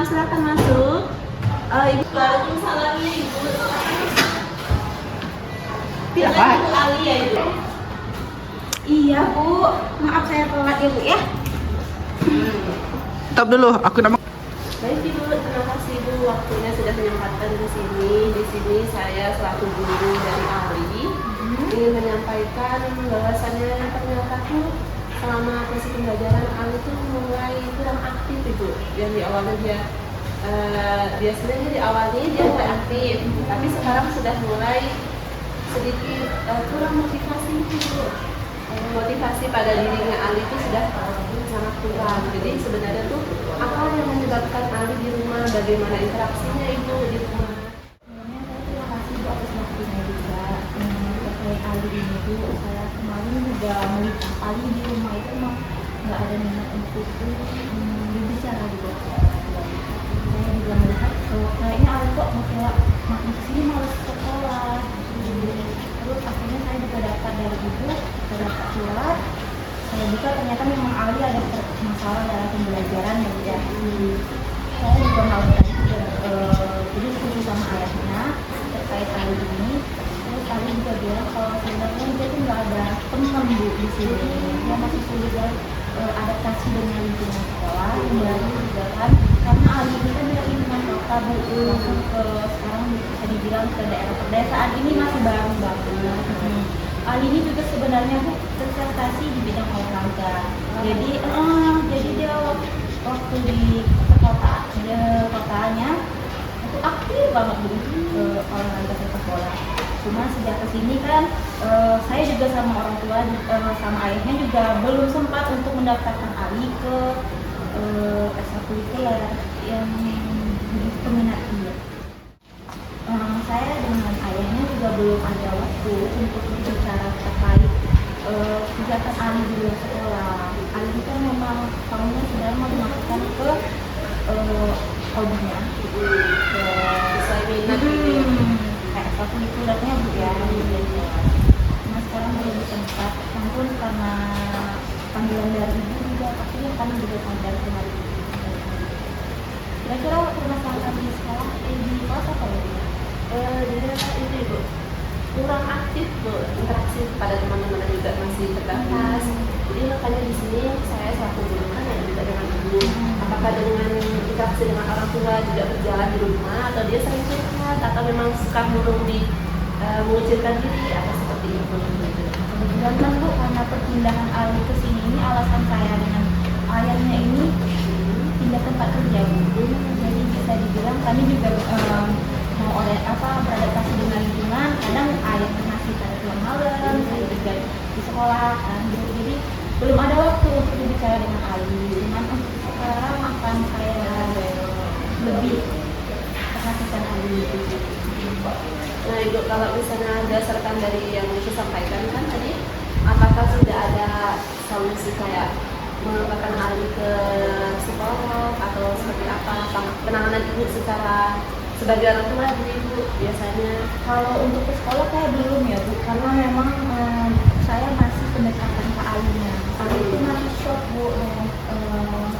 silakan masuk. Ibu. Waalaikumsalam Ibu. Siapa? Ibu Ali ya Ibu? Iya Bu, maaf saya telat ya Bu ya. Stop dulu, aku nama. Baik Ibu, terima kasih Ibu waktunya sudah menyempatkan di sini. Di sini saya selaku guru dari Ali ingin menyampaikan bahwasannya ternyata tuh selama proses pembelajaran Ali itu mulai kurang aktif Ibu. Yang di awalnya dia sebenarnya di awalnya dia mulai aktif, tapi sekarang sudah mulai sedikit kurang motivasi Ibu. Motivasi pada dirinya Ali itu sudah sangat kurang. Jadi sebenarnya tuh apa yang menyebabkan Ali di rumah, bagaimana interaksinya Ibu di rumah? Sebenarnya saya terima kasih Bu atas waktunya juga. Terkait Ali ini Bu, saya kemarin juga melihat Ali di rumah itu emang nggak ada minat untuk berbicara gitu. Saya juga melihat kayaknya Ali kok makin kesini malas sekolah. Terus akhirnya saya juga dapat dari ibu, saya dapat surat. Saya buka ternyata memang Ali ada masalah dalam pembelajaran ya Bu ya. Saya juga melakukan jadi diskusi sama ayahnya terkait Ali ini. Terus Ali juga bilang kalau sebenarnya dia tuh nggak ada teman Bu di sini. Dia masih sulit ya adaptasi dengan lingkungan sekolah yang baru juga kan. Karena Ali ini kan dari lingkungan kota Bu, langsung ke sekarang bisa dibilang ke daerah pedesaan ini masih baru banget. Ali ini juga sebenarnya Bu berprestasi di bidang olahraga. Jadi dia waktu di kotanya itu aktif banget Bu olahraga sepak bola. Cuma sejak kesini kan saya juga sama orang tua sama ayahnya juga belum sempat untuk mendaftarkan Ali ke ekstrakurikuler yang begitu minat dia. Saya dengan ayahnya juga belum ada waktu untuk berbicara terkait kegiatan Ali di luar sekolah. Ali itu kan memang tahunnya sudah mau dimasukkan ke hobinya, Sesuai minat kayak ekstrakurikulernya Bu ya. Nah sekarang belum sempat, namun karena panggilan dari ibu juga akhirnya kami juga sadar kemarin. Kira-kira permasalahan di sekolah di kelas apa ya? Dia ini Bu kurang aktif Bu, interaksi pada teman-teman juga masih terbatas. Jadi makanya di sini saya selaku guru kan ya juga dengan ibu. Apakah dengan interaksi dengan orang tua juga berjalan di rumah atau dia sering curhat atau memang suka murung di mengucilkan diri atau seperti itu? Kebetulan kan Bu, karena perpindahan Ali ke sini ini alasan saya dengan ayahnya ini pindah tempat kerja Bu. Jadi bisa dibilang kami juga mau beradaptasi dengan lingkungan. Kadang ayah masih pada pulang malam, saya juga di sekolah kan. Jadi belum ada waktu untuk berbicara dengan Ali. Cuman untuk sekarang akan saya lebih perhatikan Ali itu. Nah Ibu, kalau misalnya berdasarkan dari yang disampaikan kan tadi, apakah sudah ada solusi kayak mengantarkan Ali ke psikolog atau seperti apa penanganan ibu secara sebagai orang tua jadi Ibu biasanya? Kalau untuk ke sekolah saya belum ya Bu, karena memang saya masih pendekatan ke alinya. Ali itu masih shock Bu dengan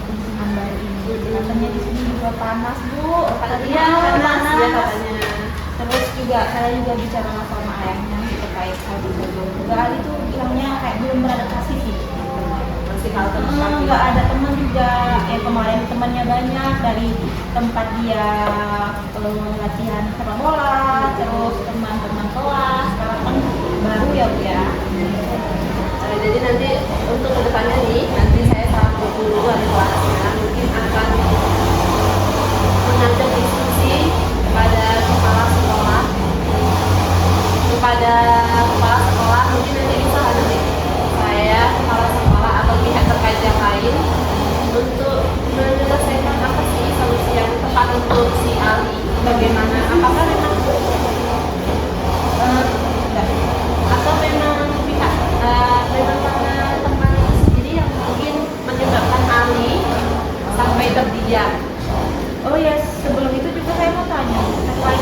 lingkungan baru ini. Katanya di sini juga panas Bu, Iya, panas ya katanya. Terus juga saya juga bicara sama ayahnya terkait hal itu. Juga Ali itu bilangnya kayak belum beradaptasi sih. Masih hal tersebut. Nggak ada teman juga. Kemarin temannya banyak dari tempat dia latihan sepak bola, terus teman-teman kelas. Sekarang kan baru ya Bu ya. Jadi nanti untuk kedepannya nih, nanti saya selaku guru ada kelasnya mungkin akan mengajak diskusi kepada kepala sekolah mungkin nanti bisa nanti saya kepala sekolah atau pihak terkait yang lain untuk menyelesaikan apa sih solusi yang tepat untuk si Ali, bagaimana apakah memang atau memang pihak memang karena teman sendiri yang mungkin menyebabkan Ali sampai terdiam. Oh ya, sebelum itu juga saya mau tanya terkait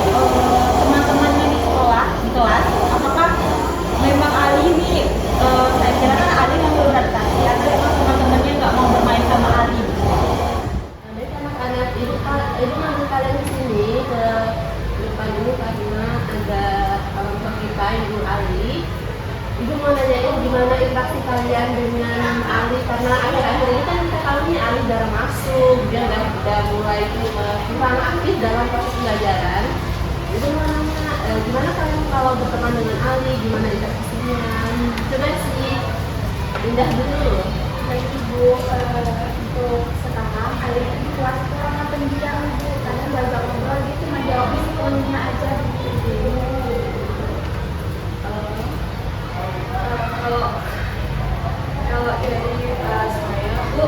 teman-temannya di sekolah, di kelas, apakah memang Ali ini, saya kira kan Ali yang beradaptasi, atau memang teman-temannya nggak mau bermain sama Ali? Dari anak-anak itu Ibu ngajak kalian ke sini ke depan ini karena ada kelompok kita Ibu Ali. Ibu mau nanyain gimana interaksi kalian dengan Ali karena akhir-akhir ini kan kita tahu nih Ali udah masuk, dia udah mulai kurang aktif dalam proses pembelajaran. Ibu mau nanya gimana kalian kalau berteman dengan Ali, gimana interaksinya? Coba sih Indah dulu. Baik Ibu, untuk sekarang Ali di kelas itu karena pendiam Ibu, karena belajar ngobrol dia cuma jawabin sepenuhnya aja gitu. Kalau dari saya Bu,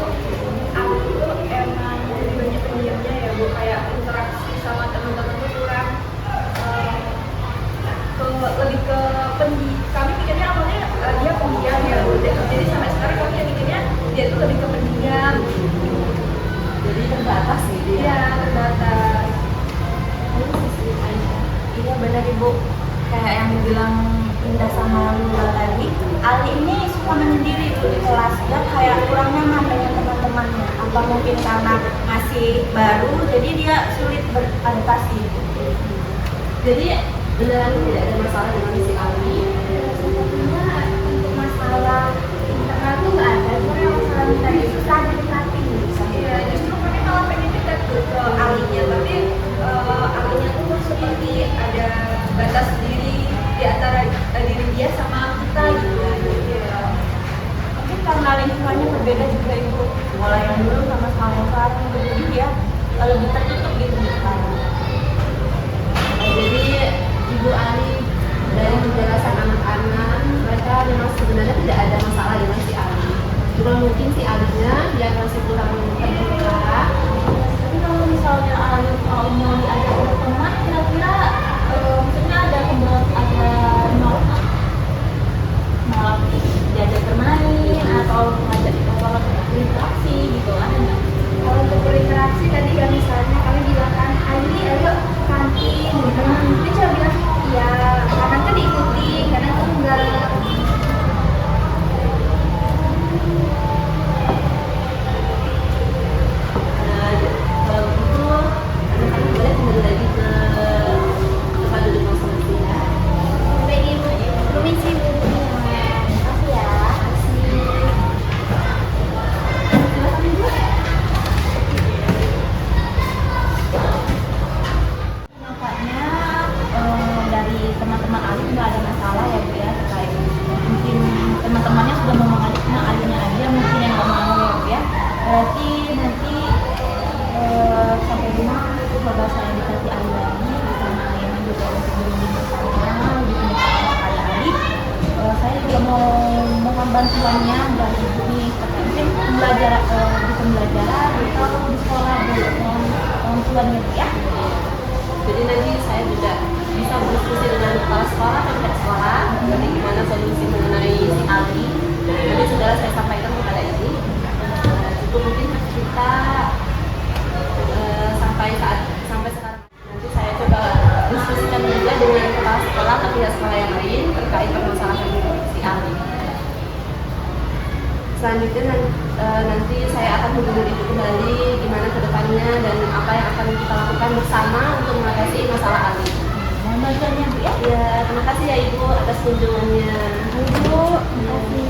aku tuh emang lebih banyak pendiamnya ya Bu, kayak interaksi sama teman-teman tuh kurang lebih ke kami mikirnya awalnya dia pendiam ya Bu, jadi sampai sekarang kami mikirnya dia tuh lebih ke pendiam, Jadi terbatas gitu ya. dia terbatas. Iya benar Ibu, kayak yang dibilang Indah sama Lula tadi, Ali ini suka menyendiri Ibu di kelas, dia kayak kurang nyaman dengan teman-temannya. Apa mungkin karena masih baru, jadi dia sulit beradaptasi. Jadi beneran tidak ada masalah dengan si Ali. Sepertinya untuk masalah internal tuh nggak ada, cuma yang masalah minta susah dilatih. Iya, justru kami malah pengen dekat tuh ke alinya, tapi alinya tuh seperti ada batas diri di antara diri dia sama kita gitu. Iya. Mungkin karena lingkungannya berbeda juga Ibu, mulai yang dulu sama sekarang, jadi dia lebih tertutup gitu sekarang. Jadi Ibu Ali dari penjelasan anak-anak mereka memang sebenarnya tidak ada masalah dengan si Ali. Cuma mungkin si Alinya yang masih kurang terbuka. Tapi kalau misalnya Ali mau diajak berteman, kira-kira maksudnya ada mau diajak bermain atau ngajak kalau berinteraksi gitu ada nggak? Kalau untuk berinteraksi tadi ya misalnya kami bilang kan Ali ayo ke kantin gitu, dia cuma bilang iya, kadang tuh diikuti, kadang tuh enggak. Nah, kalau begitu anak-anak boleh kembali lagi ke tempat duduk masing-masing ya. Baik Ibu, permisi Bu. Makasih ya. Silakan Ibu. Nampaknya dari teman-teman Ali nggak ada masalah ya Bu ya, terkait mungkin teman-temannya sudah mau mengajak, cuma Alinya aja mungkin yang nggak mau ya Bu ya. Berarti nanti sampai rumah coba saya dikasih Ali lagi sama Ayana juga untuk berunding bersama lebih pendekatan kayak Ali. Saya juga mau mohon bantuannya dari Ibu nih terkait mungkin di pembelajaran atau di sekolah Bu, mohon bantuannya Bu ya. Jadi nanti saya juga bisa berdiskusi dengan kepala sekolah dan pihak sekolah nanti gimana solusi mengenai si Ali. Nanti saudara saya sampaikan kepada ini. Cukup mungkin kita sampai sekarang. Nanti saya coba diskusikan juga dengan kepala sekolah atau pihak sekolah yang lain terkait permasalahan si Ali. Selanjutnya nanti saya akan menghubungi Ibu kembali gimana ke depannya dan apa yang akan kita lakukan bersama untuk mengatasi masalah Ali. Mohon bantuannya Bu ya. Ya, terima kasih ya Ibu atas kunjungannya. Bu, terima kasih.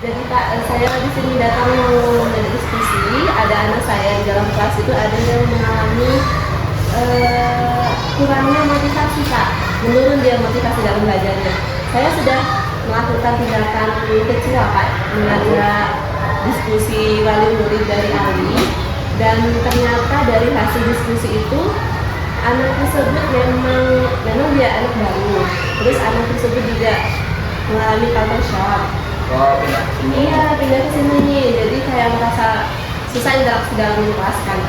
Jadi Kak, saya di sini datang mau berdiskusi. Ada anak saya di dalam kelas itu ada yang mengalami kurangnya motivasi Kak, menurun dia motivasi dalam belajarnya. Saya sudah melakukan tindakan kecil Kak, mengajak diskusi wali murid dari Ali, dan ternyata dari hasil diskusi itu anak tersebut memang dia anak baru. Terus anak tersebut juga mengalami culture shock. Oh, pindah ke sini. Iya, pindah ke sini. Jadi kayak merasa susah interaksi dalam kelas kan.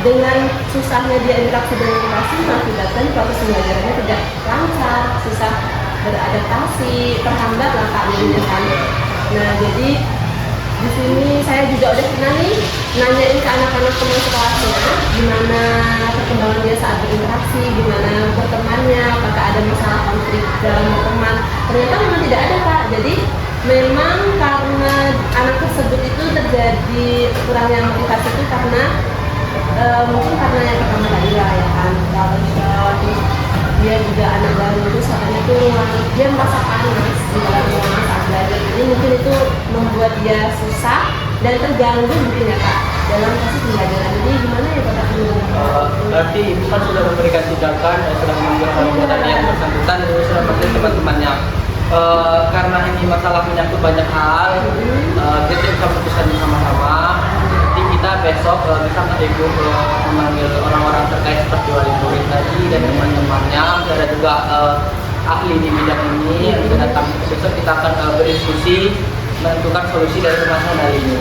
dengan susahnya dia interaksi dengan kelas mengakibatkan proses pembelajarannya tidak lancar, susah beradaptasi, terhambat lah Kak jadinya kan. Nah jadi di sini saya juga udah pernah nih nanyain ke anak-anak teman sekolahnya gimana perkembangan dia saat berinteraksi, gimana bertemannya, apakah ada masalah konflik dalam berteman. Ternyata memang tidak ada Kak. Jadi memang karena anak tersebut itu terjadi kurangnya motivasi itu karena mungkin karena yang pertama tadi lah ya kan, terus dia juga anak baru, terus katanya tuh dia merasa panas di dalam ruangan saat belajar. Jadi mungkin itu membuat dia susah dan terganggu mungkin ya Kak dalam proses pembelajaran. Jadi gimana ya Bapak Guru? Berarti Ibu kan sudah memberikan tindakan dan sudah memanggil orang tua tadi yang bersangkutan dan sudah memanggil teman-temannya. Karena ini masalah menyangkut banyak hal, kita bisa memutuskan sama-sama. Nanti kita besok bersama Ibu memanggil orang-orang terkait seperti wali murid tadi dan teman-temannya. Ada juga ahli di bidang ini yang sudah datang. Besok kita akan berdiskusi menentukan solusi dari permasalahan ini.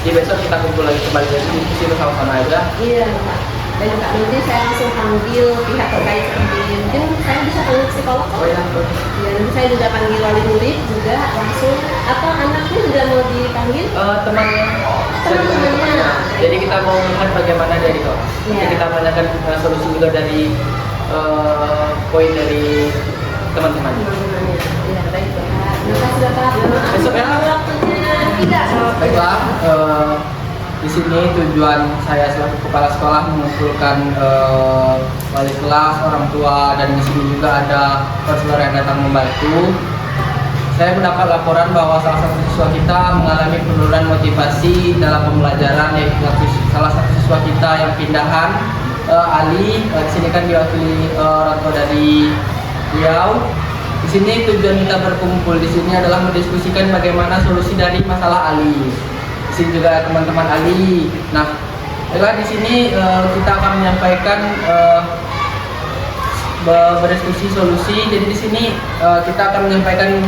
Jadi besok kita kumpul lagi kembali dan diskusi bersama-sama aja. Iya Kak. Dan Kak nanti saya langsung panggil pihak terkait seperti ini. Mungkin saya bisa panggil psikolog. Oh ya, Ya nanti saya juga panggil wali murid juga langsung, atau anaknya juga mau dipanggil? temannya. Teman-temannya. Jadi kita mau melihat bagaimana dari kok. Nanti Iya. kita menanyakan solusi juga dari poin dari teman-temannya. Teman-temannya. Iya baik Kak. Terima kasih Bapak. Besok ya. Waktunya tidak. Baiklah, di sini tujuan saya selaku kepala sekolah mengumpulkan wali kelas, orang tua, dan di sini juga ada konselor yang datang membantu. Saya mendapat laporan bahwa salah satu siswa kita mengalami penurunan motivasi dalam pembelajaran, yaitu salah satu siswa kita yang pindahan, Ali. Di sini kan diwakili orang tua dari Riau. Di sini tujuan kita berkumpul di sini adalah mendiskusikan bagaimana solusi dari masalah Ali. Di sini juga teman-teman Ali. Nah, di sini kita akan menyampaikan berdiskusi solusi. Jadi di sini kita akan menyampaikan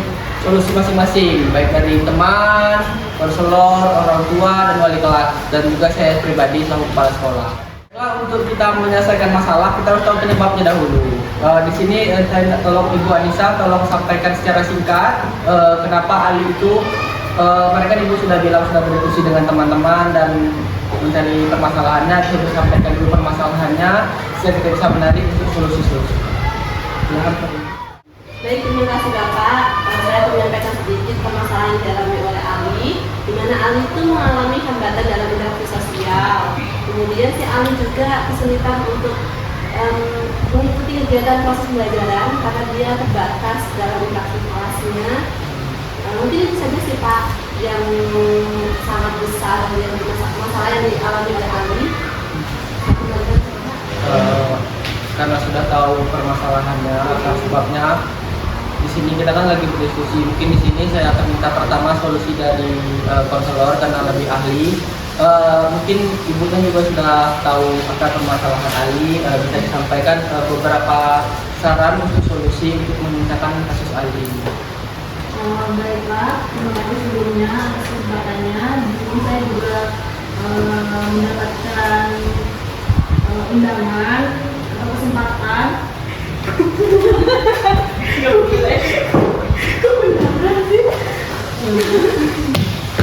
solusi masing-masing, baik dari teman, konselor, orang tua, dan wali kelas, dan juga saya pribadi selaku kepala sekolah. Untuk kita menyelesaikan masalah, kita harus tahu penyebabnya dahulu. Di sini saya tolong Ibu Anissa, tolong sampaikan secara singkat kenapa Ali itu. Mereka Ibu sudah bilang sudah berdiskusi dengan teman-teman dan mencari permasalahannya. Saya bisa sampaikan dulu permasalahannya, sehingga kita bisa menarik untuk solusi-solusi. Baik, terima kasih Bapak. Saya akan menyampaikan sedikit permasalahan yang dialami oleh Ali, di mana Ali itu mengalami hambatan dalam interaksi sosial. Kemudian si Ali juga kesulitan untuk mengikuti kegiatan proses pembelajaran karena dia terbatas dalam interaksi kelasnya. Mungkin itu saja sih Pak yang sangat besar yang masalah yang dialami oleh Ali. Karena sudah tahu permasalahannya, akar sebabnya, di sini kita kan lagi berdiskusi. Mungkin di sini saya akan minta pertama solusi dari konselor karena lebih ahli. Mungkin Ibu kan juga sudah tahu akar permasalahan Ali. Bisa disampaikan beberapa saran untuk solusi untuk menyelesaikan kasus Ali ini. Baiklah, terima kasih sebelumnya atas kesempatannya. Di sini saya juga mendapatkan undangan atau kesempatan.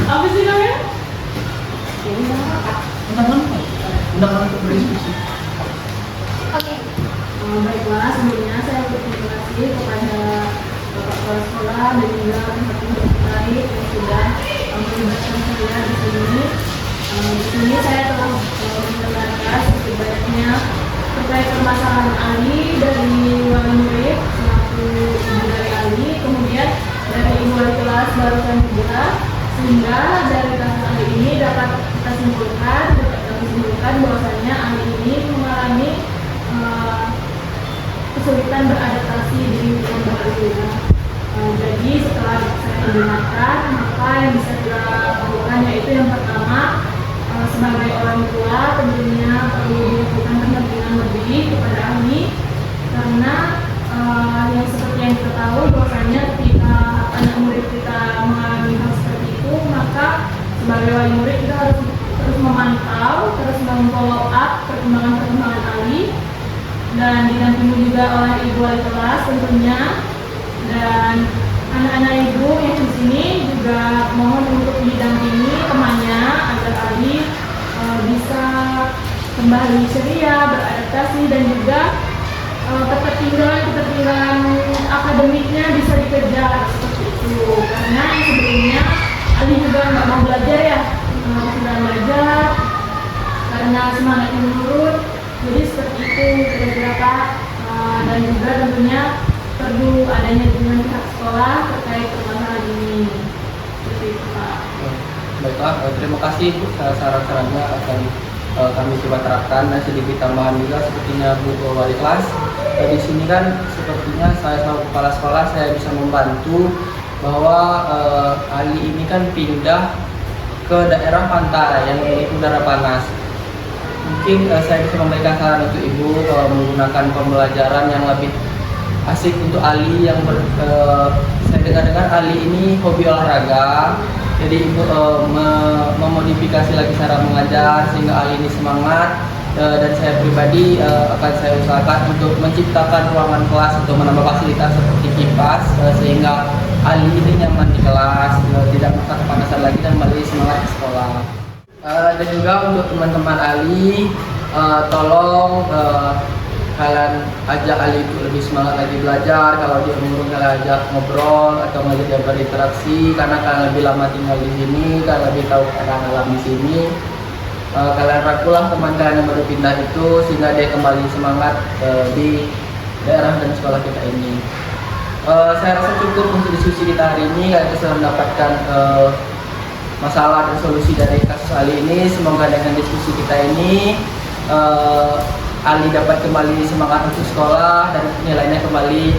Apa sih namanya? Undangan untuk berdiskusi. Oke. Baiklah, sebelumnya saya berterima kasih kepada Bapak Kepala Sekolah dan juga pihak-pihak terkait yang sudah melibatkan saya di sini. Di sini saya telah mendengarkan sebanyak-banyaknya terkait permasalahan Ali dari wali murid selaku ibu dari Ali, kemudian dari ibu wali kelas barusan juga, sehingga dari kasus Ali ini dapat kita simpulkan bahwasanya Ali ini mengalami kesulitan beradaptasi di lingkungan baru. Jadi setelah saya mendengarkan, maka yang bisa kita lakukan yaitu yang pertama, sebagai orang tua tentunya perlu dilakukan pendampingan lebih kepada Ali, karena yang seperti yang kita tahu bahwasanya ketika anak murid kita mengalami hal seperti itu, maka sebagai wali murid kita harus terus memantau, terus memfollow up perkembangan Ali, dan didampingi juga oleh ibu wali kelas tentunya. Dan anak-anak ibu yang di sini juga mohon untuk didampingi temannya agar Ali bisa kembali ceria, beradaptasi, dan juga ketertinggalan akademiknya bisa dikejar seperti itu. Karena yang sebelumnya Ali juga nggak mau belajar ya, sudah belajar karena semangatnya menurun. Jadi seperti itu kira-kira Kak. Dan juga tentunya perlu adanya dukungan pihak sekolah terkait permasalahan ini. Seperti itu Kak. Baiklah, terima kasih Bu, saran-sarannya akan kami coba terapkan. Dan sedikit tambahan juga sepertinya Bu wali kelas. Di sini kan sepertinya saya selaku kepala sekolah saya bisa membantu bahwa Ali ini kan pindah ke daerah pantai yang memiliki udara panas. Mungkin saya bisa memberikan saran untuk Ibu menggunakan pembelajaran yang lebih asik untuk Ali yang saya dengar-dengar Ali ini hobi olahraga. Jadi Ibu memodifikasi lagi cara mengajar sehingga Ali ini semangat. Dan saya pribadi akan saya usahakan untuk menciptakan ruangan kelas untuk menambah fasilitas seperti kipas sehingga Ali ini nyaman di kelas, tidak merasa kepanasan lagi dan lebih semangat di sekolah. Dan juga untuk teman-teman Ali, tolong kalian ajak Ali itu lebih semangat lagi belajar. Kalau dia umur kalian ajak ngobrol atau ngajak dia berinteraksi, karena kalian lebih lama tinggal di sini, kalian lebih tahu keadaan alam di sini. Kalian rangkulah teman kalian yang baru pindah itu sehingga dia kembali semangat di daerah dan sekolah kita ini. Saya rasa cukup untuk diskusi kita hari ini. Kalian bisa mendapatkan masalah dan solusi dari kasus Ali ini. Semoga dengan diskusi kita ini Ali dapat kembali semangat untuk sekolah dan nilainya kembali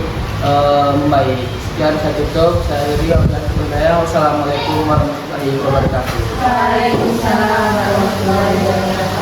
membaik. Sekian saya tutup. Saya Rio dan Budaya. Wassalamualaikum warahmatullahi wabarakatuh. Waalaikumsalam warahmatullahi wabarakatuh.